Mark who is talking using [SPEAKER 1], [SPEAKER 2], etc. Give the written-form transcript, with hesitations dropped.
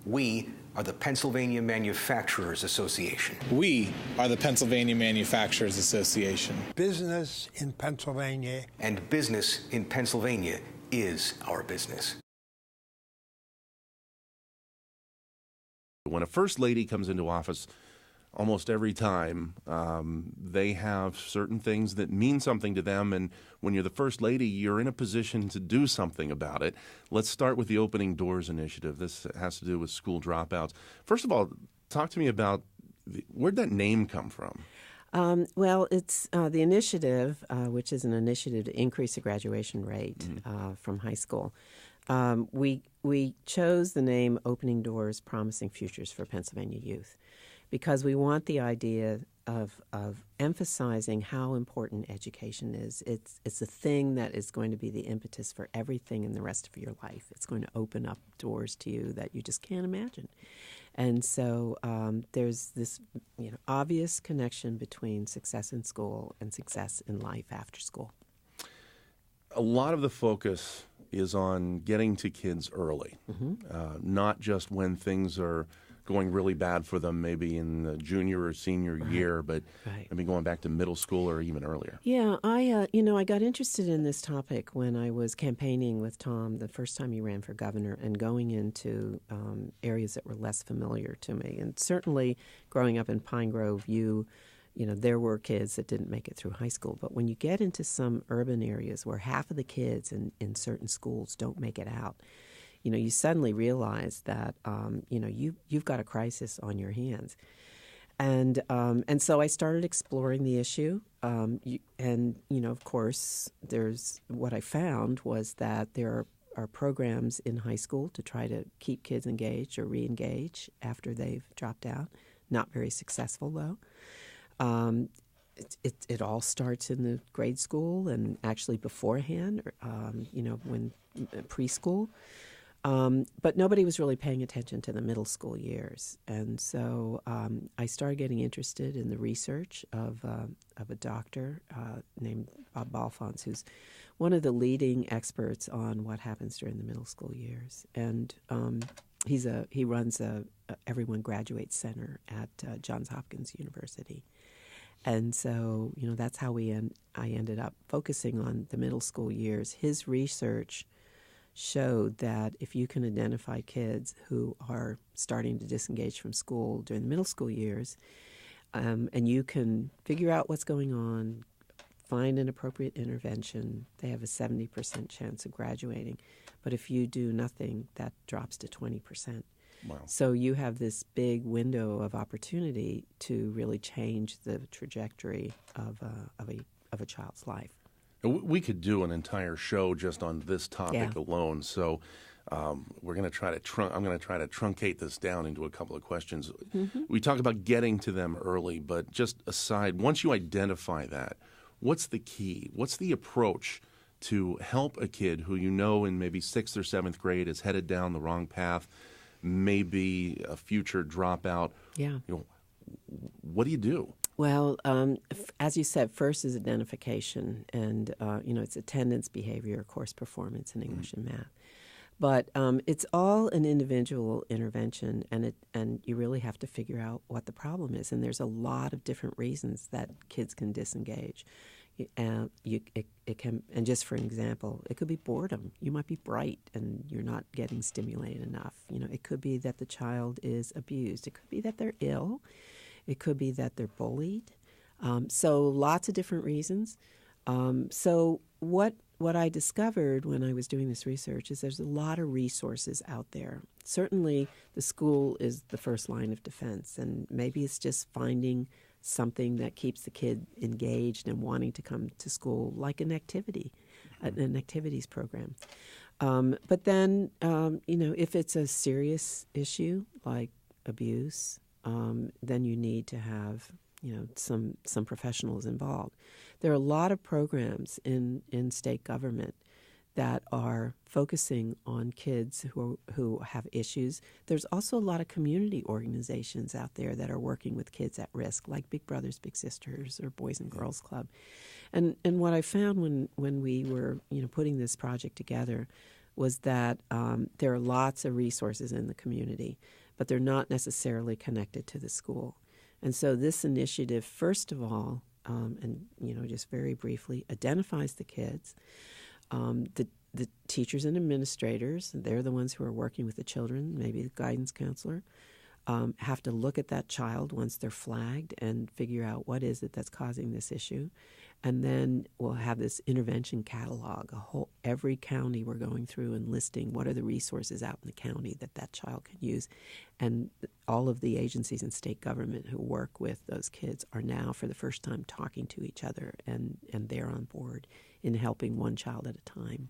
[SPEAKER 1] We are the Pennsylvania Manufacturers Association.
[SPEAKER 2] We are the Pennsylvania Manufacturers Association.
[SPEAKER 3] Business in Pennsylvania.
[SPEAKER 1] And business in Pennsylvania is our business.
[SPEAKER 4] When a first lady comes into office, almost every time, they have certain things that mean something to them, and when you're the first lady, you're in a position to do something about it. Let's start with the Opening Doors initiative. This has to do with school dropouts. First of all, talk to me about where'd that name come from?
[SPEAKER 5] Well, it's the initiative, which is an initiative to increase the graduation rate from high school. We chose the name Opening Doors, Promising Futures for Pennsylvania Youth, because we want the idea of emphasizing how important education is. It's a thing that is going to be the impetus for everything in the rest of your life. It's going to open up doors to you that you just can't imagine. And so there's this obvious connection between success in school and success in life after school.
[SPEAKER 4] A lot of the focus is on getting to kids early, not just when things are going really bad for them, maybe in the junior or senior year, but I mean going back to middle school or even earlier.
[SPEAKER 5] Yeah, I got interested in this topic when I was campaigning with Tom the first time he ran for governor and going into areas that were less familiar to me. And certainly growing up in Pine Grove, there were kids that didn't make it through high school. But when you get into some urban areas where half of the kids in certain schools don't make it out, you suddenly realize that, you've got a crisis on your hands. And so I started exploring the issue. Of course, what I found was that there are programs in high school to try to keep kids engaged or re-engage after they've dropped out. Not very successful, though. It all starts in the grade school and actually beforehand, when preschool. But nobody was really paying attention to the middle school years. And so I started getting interested in the research of a doctor named Bob Balfons, who's one of the leading experts on what happens during the middle school years. And he runs a Everyone Graduates Center at Johns Hopkins University. And so, that's how I ended up focusing on the middle school years. His research showed that if you can identify kids who are starting to disengage from school during the middle school years, and you can figure out what's going on, find an appropriate intervention, they have a 70% chance of graduating. But if you do nothing, that drops to 20%.
[SPEAKER 4] Wow.
[SPEAKER 5] So you have this big window of opportunity to really change the trajectory of a child's life.
[SPEAKER 4] We could do an entire show just on this topic alone. So we're going to try to I'm going to try to truncate this down into a couple of questions. We talk about getting to them early, but just aside, once you identify that, what's the key? What's the approach to help a kid who in maybe 6th or 7th grade is headed down the wrong path, maybe a future dropout?
[SPEAKER 5] Yeah.
[SPEAKER 4] What do you do?
[SPEAKER 5] Well, as you said, first is identification, and it's attendance, behavior, course performance in English and math. But it's all an individual intervention, and you really have to figure out what the problem is. And there's a lot of different reasons that kids can disengage. And just for an example, it could be boredom. You might be bright and you're not getting stimulated enough. It could be that the child is abused. It could be that they're ill. It could be that they're bullied. So lots of different reasons. So what I discovered when I was doing this research is there's a lot of resources out there. Certainly the school is the first line of defense, and maybe it's just finding something that keeps the kid engaged and wanting to come to school, like an activity, an activities program. But then, if it's a serious issue like abuse, then you need to have some professionals involved. There are a lot of programs in state government that are focusing on kids who have issues. There's also a lot of community organizations out there that are working with kids at risk, like Big Brothers Big Sisters or Boys and Girls Club. And what I found when we were putting this project together was that there are lots of resources in the community, but they're not necessarily connected to the school. And so this initiative, first of all, and just very briefly, identifies the kids, the teachers and administrators. They're the ones who are working with the children, maybe the guidance counselor, have to look at that child once they're flagged and figure out what is it that's causing this issue. And then we'll have this intervention catalog. Every county we're going through and listing what are the resources out in the county that child can use. And all of the agencies in state government who work with those kids are now, for the first time, talking to each other, and they're on board in helping one child at a time.